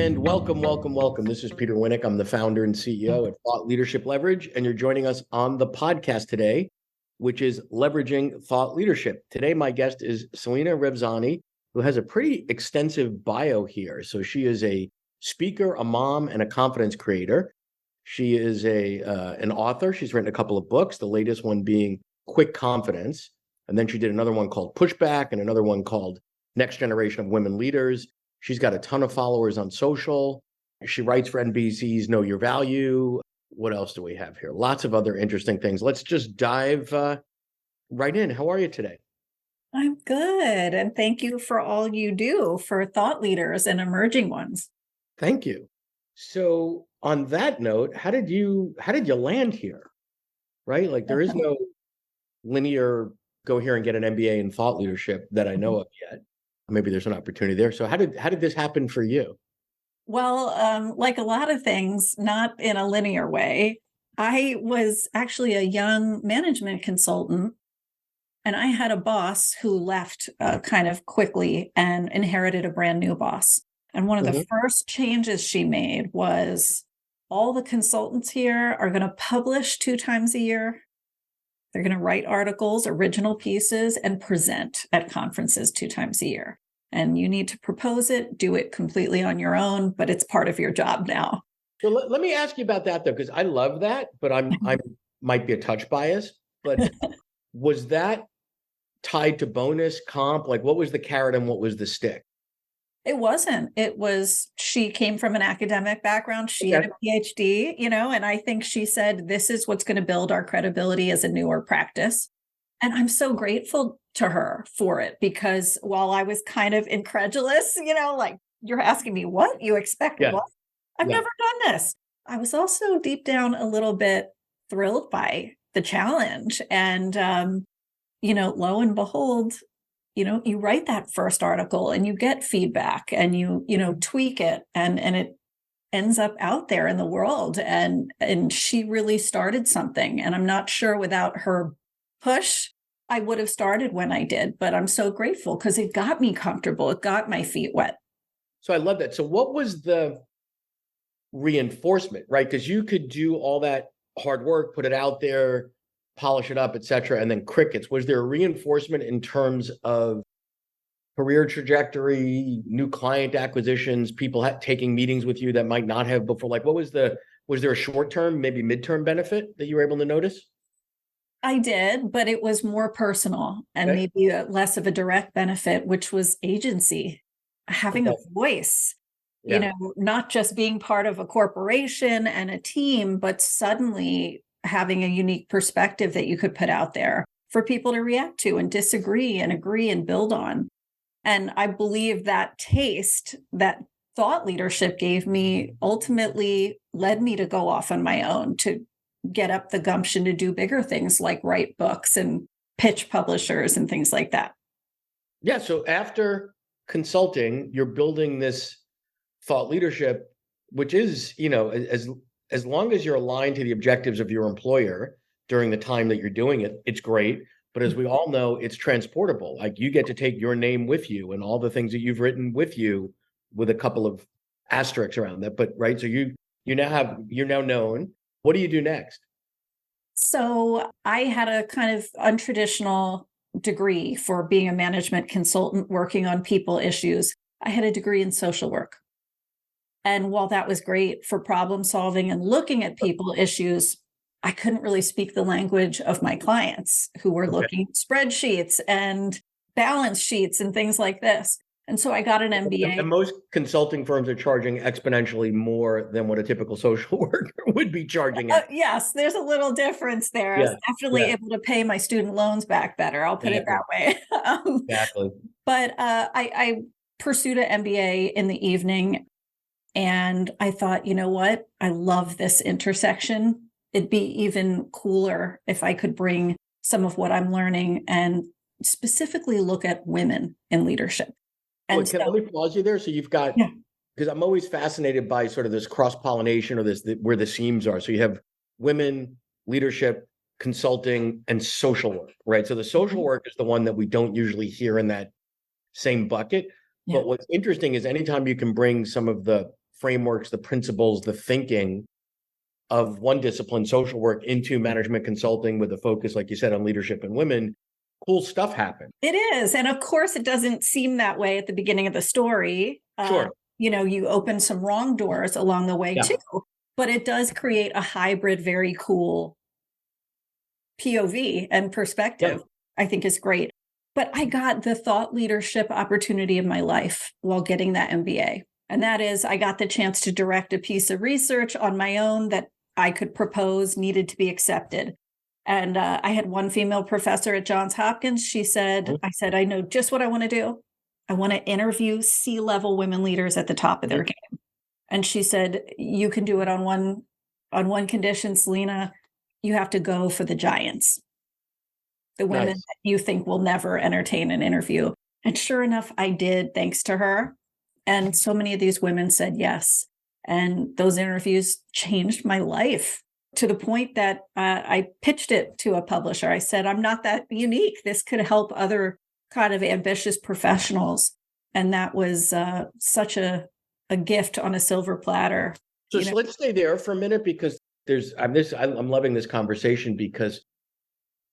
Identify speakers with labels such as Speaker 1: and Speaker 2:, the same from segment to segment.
Speaker 1: And welcome, welcome, welcome. This is Peter Winnick. I'm the founder and CEO at Thought Leadership Leverage, and you're joining us on the podcast today, which is Leveraging Thought Leadership. Today, my guest is Selena Rezvani, who has a pretty extensive bio here. So she is a speaker, a mom, and a confidence creator. She is an author. She's written a couple of books, the latest one being Quick Confidence. And then she did another one called Pushback and another one called Next Generation of Women Leaders. She's got a ton of followers on social. She writes for NBC's Know Your Value. What else do we have here? Lots of other interesting things. Let's just dive right in. How are you today?
Speaker 2: I'm good. And thank you for all you do for thought leaders and emerging ones.
Speaker 1: Thank you. So on that note, how did you land here? Right? Like there is no linear go here and get an MBA in thought leadership that I know of yet. Maybe there's an opportunity there. So how did this happen for you?
Speaker 2: Well, like a lot of things, not in a linear way. I was actually a young management consultant, and I had a boss who left kind of quickly and inherited a brand new boss. And one of the first changes she made was all the consultants here are going to publish 2 times a year. They're going to write articles, original pieces, and present at conferences 2 times a year. And you need to propose it, do it completely on your own, but it's part of your job now.
Speaker 1: So let me ask you about that though, because I love that, but I might be a touch biased. But was that tied to bonus comp? Like what was the carrot and what was the stick?
Speaker 2: It wasn't. It was, she came from an academic background. She had a PhD, and I think she said, this is what's going to build our credibility as a newer practice. And I'm so grateful to her for it, because while I was kind of incredulous, like you're asking me what you expect, what? I've never done this. I was also deep down a little bit thrilled by the challenge. And, lo and behold, you write that first article and you get feedback and you tweak it and it ends up out there in the world. And she really started something. And I'm not sure without her push, I would have started when I did, but I'm so grateful because it got me comfortable. It got my feet wet.
Speaker 1: So I love that. So what was the reinforcement, right? Because you could do all that hard work, put it out there, polish it up, et cetera, and then crickets. Was there a reinforcement in terms of career trajectory, new client acquisitions, people taking meetings with you that might not have before? Like was there a short-term, maybe midterm benefit that you were able to notice?
Speaker 2: I did, but it was more personal and maybe less of a direct benefit, which was agency, having a voice, not just being part of a corporation and a team, but suddenly having a unique perspective that you could put out there for people to react to and disagree and agree and build on. And I believe that taste that thought leadership gave me ultimately led me to go off on my own, to get up the gumption to do bigger things like write books and pitch publishers and things like that.
Speaker 1: Yeah. So after consulting, you're building this thought leadership, which is, as long as you're aligned to the objectives of your employer during the time that you're doing it, it's great. But as we all know, it's transportable. Like you get to take your name with you and all the things that you've written with you, with a couple of asterisks around that. But right. So you're now known. What do you do next?
Speaker 2: So I had a kind of untraditional degree for being a management consultant working on people issues. I had a degree in social work. And while that was great for problem solving and looking at people issues, I couldn't really speak the language of my clients who were looking at spreadsheets and balance sheets and things like this. And so I got an MBA.
Speaker 1: And most consulting firms are charging exponentially more than what a typical social worker would be charging.
Speaker 2: Yes, there's a little difference there. I was definitely able to pay my student loans back better. I'll put it that way.
Speaker 1: Exactly.
Speaker 2: But I pursued an MBA in the evening. And I thought, you know what? I love this intersection. It'd be even cooler if I could bring some of what I'm learning and specifically look at women in leadership. And
Speaker 1: let me pause you there. So you've got, because I'm always fascinated by sort of this cross-pollination or where the seams are. So you have women, leadership, consulting, and social work, right? So the social work is the one that we don't usually hear in that same bucket. But what's interesting is anytime you can bring some of the frameworks, the principles, the thinking of one discipline, social work, into management consulting with a focus, like you said, on leadership and women, cool stuff happened.
Speaker 2: It is. And of course, it doesn't seem that way at the beginning of the story.
Speaker 1: Sure.
Speaker 2: You open some wrong doors along the way too, but it does create a hybrid, very cool POV and perspective, I think is great. But I got the thought leadership opportunity of my life while getting that MBA. And that is, I got the chance to direct a piece of research on my own that I could propose needed to be accepted. And I had one female professor at Johns Hopkins. She said, I said, I know just what I want to do. I want to interview C-level women leaders at the top of their game. And she said, you can do it on one condition, Selena. You have to go for the giants, the women that you think will never entertain an interview. And sure enough, I did, thanks to her. And so many of these women said yes. And those interviews changed my life to the point that I pitched it to a publisher. I said, I'm not that unique. This could help other kind of ambitious professionals. And that was such a gift on a silver platter.
Speaker 1: So let's stay there for a minute, because I'm loving this conversation, because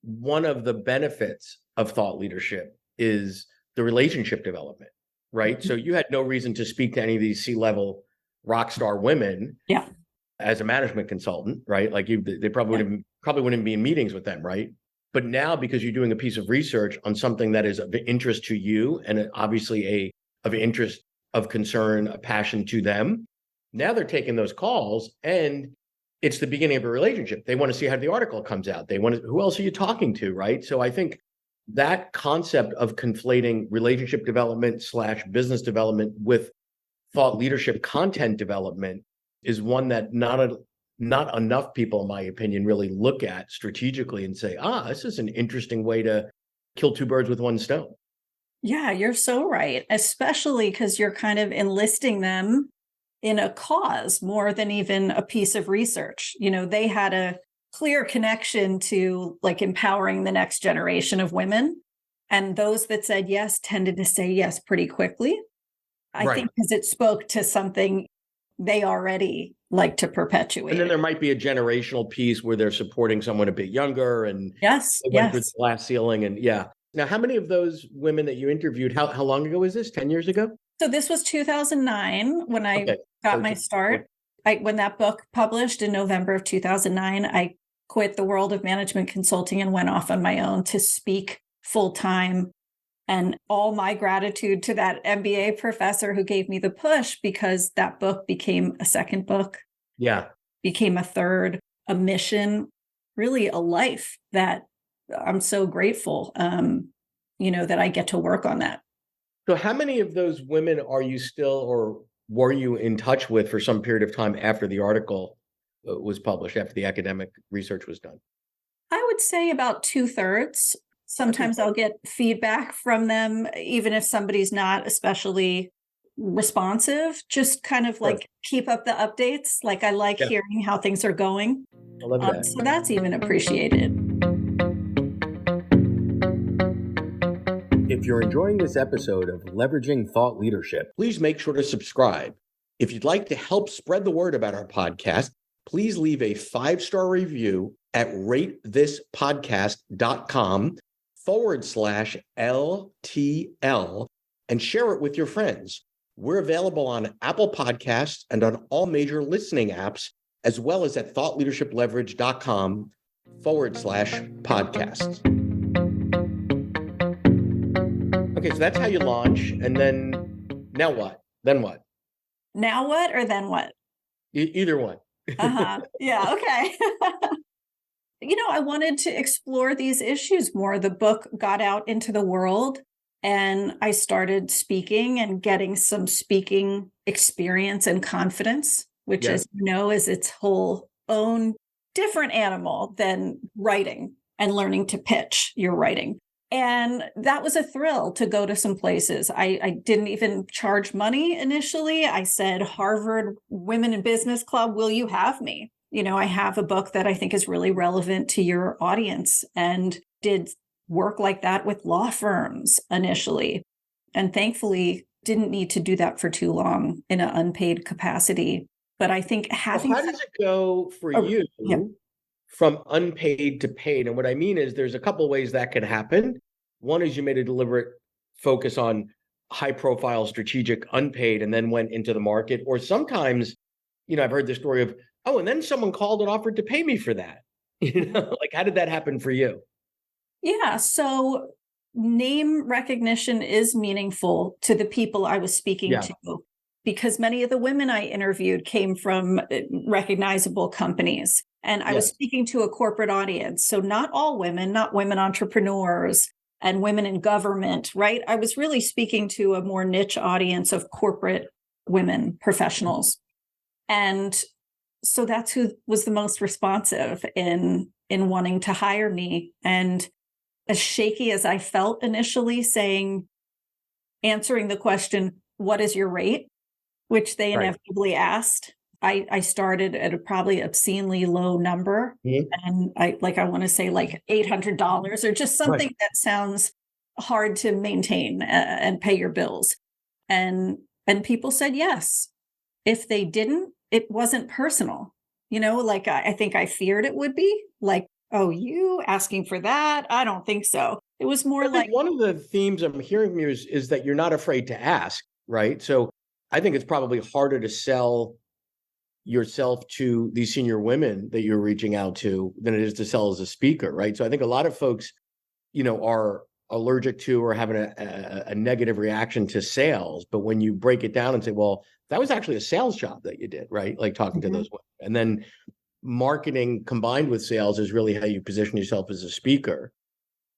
Speaker 1: one of the benefits of thought leadership is the relationship development, right? Mm-hmm. So you had no reason to speak to any of these C-level rock star women as a management consultant, right? Like they probably wouldn't be in meetings with them, right? But now, because you're doing a piece of research on something that is of interest to you, and obviously of interest, of concern, a passion to them, now they're taking those calls, and it's the beginning of a relationship. They want to see how the article comes out. They want to, who else are you talking to, right? So I think that concept of conflating relationship development / business development with thought leadership content development is one that not enough people, in my opinion, really look at strategically and say, this is an interesting way to kill two birds with one stone.
Speaker 2: Yeah, you're so right, especially because you're kind of enlisting them in a cause more than even a piece of research. They had a clear connection to like empowering the next generation of women. And those that said yes tended to say yes pretty quickly. I think because it spoke to something they already like to perpetuate.
Speaker 1: And then there might be a generational piece where they're supporting someone a bit younger, and they went through the glass ceiling. And now, how many of those women that you interviewed, how long ago was this? 10 years ago?
Speaker 2: So this was 2009 when I got my start. When that book published in November of 2009, I quit the world of management consulting and went off on my own to speak full time. And all my gratitude to that MBA professor who gave me the push, because that book became a second book. Became a third, a mission, really a life that I'm so grateful, that I get to work on that.
Speaker 1: So how many of those women are you still, or were you in touch with for some period of time after the article was published, after the academic research was done?
Speaker 2: I would say about 2/3. Sometimes I'll get feedback from them, even if somebody's not especially responsive, just kind of like keep up the updates. Like I like hearing how things are going.
Speaker 1: I love that.
Speaker 2: So that's even appreciated.
Speaker 1: If you're enjoying this episode of Leveraging Thought Leadership, please make sure to subscribe. If you'd like to help spread the word about our podcast, please leave a 5-star review at ratethispodcast.com/LTL and share it with your friends. We're available on Apple Podcasts and on all major listening apps, as well as at thoughtleadershipleverage.com/podcasts. Okay, so that's how you launch. And then now what? Then what?
Speaker 2: Now what or then what?
Speaker 1: Either one.
Speaker 2: Yeah, okay. I wanted to explore these issues more. The book got out into the world, and I started speaking and getting some speaking experience and confidence, which, as you know, is its whole own different animal than writing and learning to pitch your writing. And that was a thrill to go to some places. I didn't even charge money initially. I said, Harvard Women in Business Club, will you have me? I have a book that I think is really relevant to your audience, and did work like that with law firms initially. And thankfully, didn't need to do that for too long in an unpaid capacity. But I think
Speaker 1: Well,
Speaker 2: having
Speaker 1: how does it go for you
Speaker 2: yeah.
Speaker 1: from unpaid to paid? And what I mean is there's a couple ways that could happen. One is you made a deliberate focus on high profile strategic unpaid and then went into the market. Or sometimes, I've heard the story of, oh, and then someone called and offered to pay me for that. Like how did that happen for you?
Speaker 2: Yeah. So name recognition is meaningful to the people I was speaking
Speaker 1: Yeah.
Speaker 2: to because many of the women I interviewed came from recognizable companies. And I was
Speaker 1: Yes.
Speaker 2: speaking to a corporate audience. So not all women, not women entrepreneurs and women in government, right? I was really speaking to a more niche audience of corporate women professionals. And so that's who was the most responsive in wanting to hire me. And as shaky as I felt initially answering the question, what is your rate? Which they
Speaker 1: Right.
Speaker 2: inevitably asked. I started at a probably obscenely low number.
Speaker 1: Mhm.
Speaker 2: And I want to say like $800 or just
Speaker 1: Right.
Speaker 2: something that sounds hard to maintain and pay your bills. And people said yes. If they didn't, it wasn't personal. Like I think I feared it would be like, oh, you asking for that? I don't think so. It was more
Speaker 1: I
Speaker 2: like,
Speaker 1: think one of the themes I'm hearing from you is that you're not afraid to ask, right? So I think it's probably harder to sell yourself to these senior women that you're reaching out to than it is to sell as a speaker, right? So I think a lot of folks, are allergic to or having a negative reaction to sales. But when you break it down and say, well, that was actually a sales job that you did, right? Like talking to
Speaker 2: mhm.
Speaker 1: those women. And then marketing combined with sales is really how you position yourself as a speaker.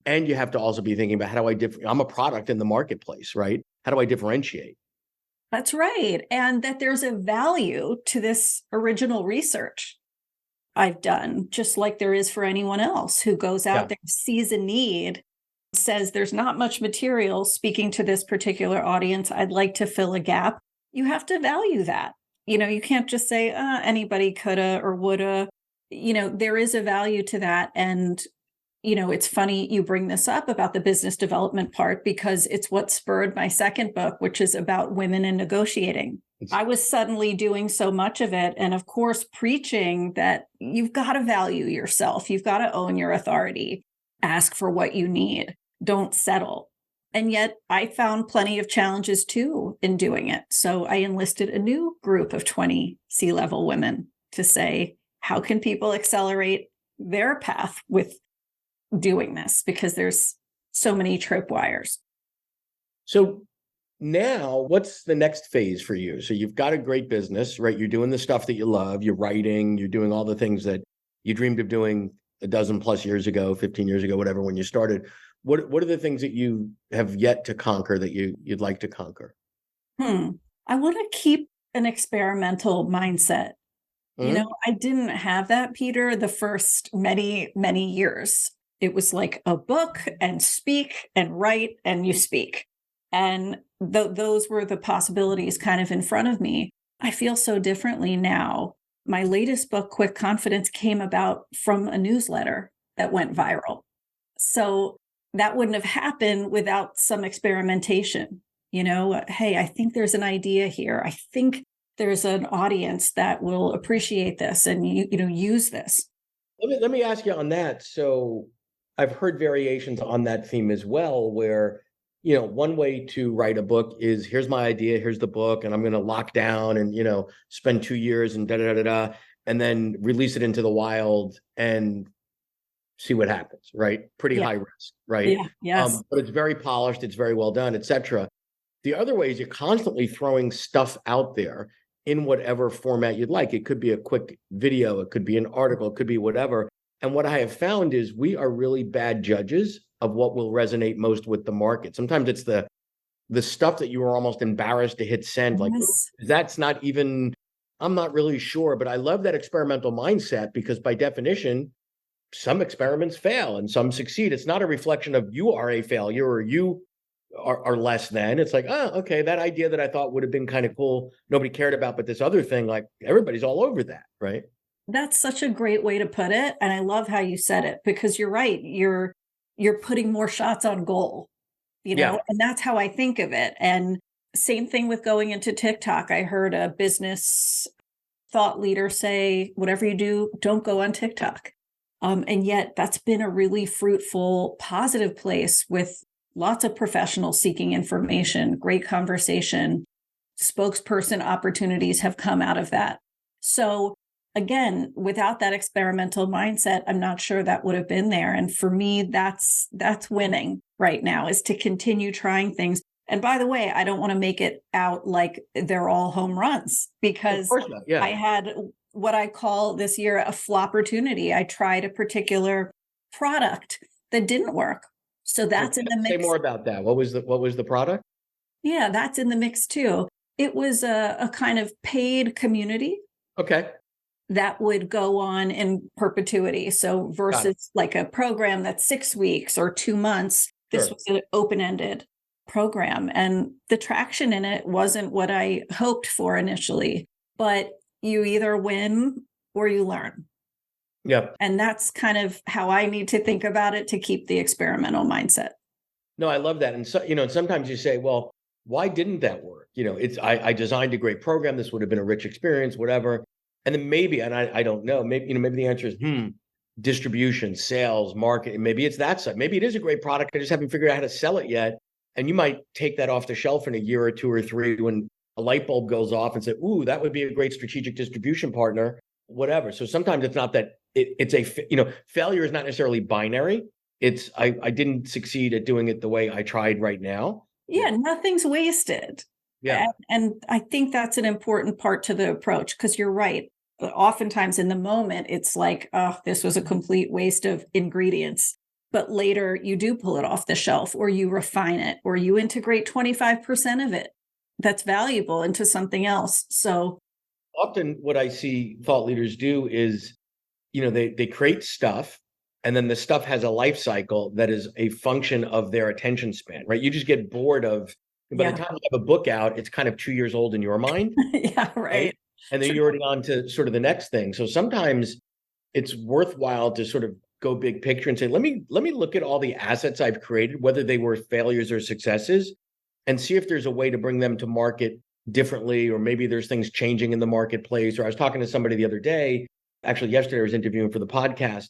Speaker 1: And you have to also be thinking about how do I'm a product in the marketplace, right? How do I differentiate?
Speaker 2: That's right. And that there's a value to this original research I've done, just like there is for anyone else who goes
Speaker 1: Yeah.
Speaker 2: out there, sees a need, says there's not much material speaking to this particular audience. I'd like to fill a gap. You have to value that. You can't just say anybody coulda or woulda. There is a value to that. And it's funny you bring this up about the business development part because it's what spurred my second book, which is about women in negotiating.
Speaker 1: It's
Speaker 2: I was suddenly doing so much of it. And of course, preaching that you've got to value yourself, you've got to own your authority, ask for what you need, don't settle. And yet I found plenty of challenges too in doing it. So I enlisted a new group of 20 C-level women to say, how can people accelerate their path with doing this because there's so many tripwires.
Speaker 1: so now what's the next phase for you? So you've got a great business, right? You're doing the stuff that you love, you're writing, you're doing all the things that you dreamed of doing a dozen plus years ago, 15 years ago, whatever, when you started. What are the things that you have yet to conquer that you'd like to conquer?
Speaker 2: I want to keep an experimental mindset.
Speaker 1: Mhm.
Speaker 2: I didn't have that, Peter, the first many, many years. It was like a book and speak and write and you speak. And those were the possibilities kind of in front of me. I feel so differently now. My latest book, Quick Confidence, came about from a newsletter that went viral. So that wouldn't have happened without some experimentation. Hey, I think there's an idea here. I think there's an audience that will appreciate this and use this.
Speaker 1: Let me ask you on that. So I've heard variations on that theme as well, where one way to write a book is here's my idea, here's the book, and I'm going to lock down and spend 2 years and da da da da, and then release it into the wild and see what happens. Right, pretty
Speaker 2: Yeah.
Speaker 1: high risk, right?
Speaker 2: Yeah. Yes.
Speaker 1: But it's very polished, it's very well done, etc. The other way is you're constantly throwing stuff out there in whatever format you'd like. It could be a quick video, it could be an article, it could be whatever. And what I have found is we are really bad judges of what will resonate most with the market. Sometimes it's the stuff that you are almost embarrassed to hit send, like
Speaker 2: Yes.
Speaker 1: that's not even, I'm not really sure. But I love that experimental mindset because by definition, some experiments fail and some succeed. It's not a reflection of you are a failure or you are less than. It's like, oh, okay, that idea that I thought would have been kind of cool, nobody cared about, but this other thing, like everybody's all over that, right?
Speaker 2: That's such a great way to put it. And I love how you said it because you're right. You're putting more shots on goal,
Speaker 1: Yeah.
Speaker 2: and that's how I think of it. And Same thing with going into TikTok. I heard a business thought leader say, whatever you do, don't go on TikTok. And yet that's been a really fruitful, positive place with lots of professionals seeking information, great conversation, spokesperson opportunities have come out of that. So again, without that experimental mindset, I'm not sure that would have been there. And for me, that's winning right now, is to continue trying things. And by the way, I don't want to make it out like they're all home runs, because
Speaker 1: Of course not. Yeah.
Speaker 2: I had what I call this year a flop opportunity. I tried a particular product that didn't work. So that's in the mix.
Speaker 1: Say more about that. What was the product?
Speaker 2: Yeah, that's in the mix too. It was a kind of paid community.
Speaker 1: Okay.
Speaker 2: That would go on in perpetuity. So versus like a program that's 6 weeks or 2 months, this was an open-ended program. And the traction in it wasn't what I hoped for initially, but you either win or you learn.
Speaker 1: Yeah.
Speaker 2: And that's kind of how I need to think about it to keep the experimental mindset.
Speaker 1: No, I love that. And so, and sometimes you say, well, why didn't that work? I designed a great program. This would have been a rich experience, whatever. And then maybe, and I don't know, maybe the answer is, distribution, sales, marketing. Maybe it's that side. Maybe it is a great product. I just haven't figured out how to sell it yet. And you might take that off the shelf in a year or 2 or 3 when a light bulb goes off and say, ooh, that would be a great strategic distribution partner, whatever. So sometimes it's not that it's failure is not necessarily binary. It's, I didn't succeed at doing it the way I tried right now.
Speaker 2: Yeah, nothing's wasted.
Speaker 1: Yeah.
Speaker 2: And I think that's an important part to the approach, because you're right. Oftentimes in the moment, it's like, oh, this was a complete waste of ingredients. But later you do pull it off the shelf, or you refine it, or you integrate 25% of it that's valuable into something else. So
Speaker 1: often what I see thought leaders do is, they create stuff, and then the stuff has a life cycle that is a function of their attention span, right? You just get bored of, by the time you have a book out, it's kind of 2 years old in your mind.
Speaker 2: Yeah, right.
Speaker 1: And then you're already on to sort of the next thing. So sometimes it's worthwhile to sort of go big picture and say, let me look at all the assets I've created, whether they were failures or successes, and see if there's a way to bring them to market differently, or maybe there's things changing in the marketplace. Or I was talking to somebody the other day, actually yesterday I was interviewing for the podcast,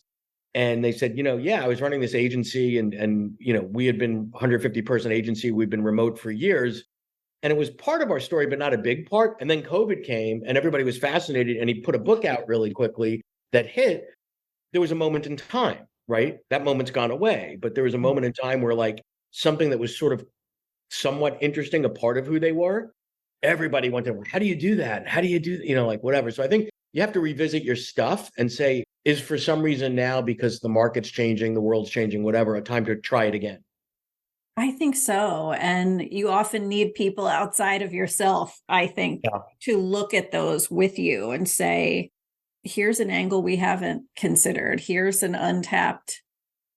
Speaker 1: and they said, I was running this agency, and we had been 150 person agency. We've been remote for years. And it was part of our story, but not a big part. And then COVID came and everybody was fascinated, and he put a book out really quickly that hit. There was a moment in time, right? That moment's gone away, but there was a moment in time where, like, something that was sort of somewhat interesting, a part of who they were, everybody went to, how do you do that? How do you do, whatever. So I think you have to revisit your stuff and say, is for some reason now, because the market's changing, the world's changing, whatever, a time to try it again?
Speaker 2: I think so. And you often need people outside of yourself, I think, to look at those with you and say, here's an angle we haven't considered. Here's an untapped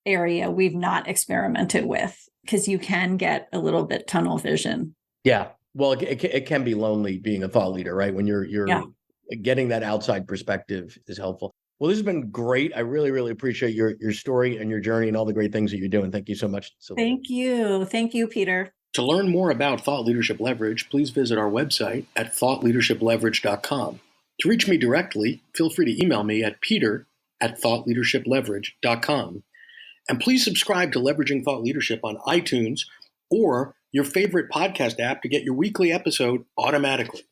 Speaker 2: area we've not experimented with, because you can get a little bit tunnel vision.
Speaker 1: Yeah. Well, it can be lonely being a thought leader, right? When you're getting that outside perspective is helpful. Well, this has been great. I really, really appreciate your story and your journey and all the great things that you're doing. Thank you so much, Selena.
Speaker 2: Thank you. Thank you, Peter.
Speaker 1: To learn more about Thought Leadership Leverage, please visit our website at thoughtleadershipleverage.com. To reach me directly, feel free to email me at peter@thoughtleadershipleverage.com. And please subscribe to Leveraging Thought Leadership on iTunes or your favorite podcast app to get your weekly episode automatically.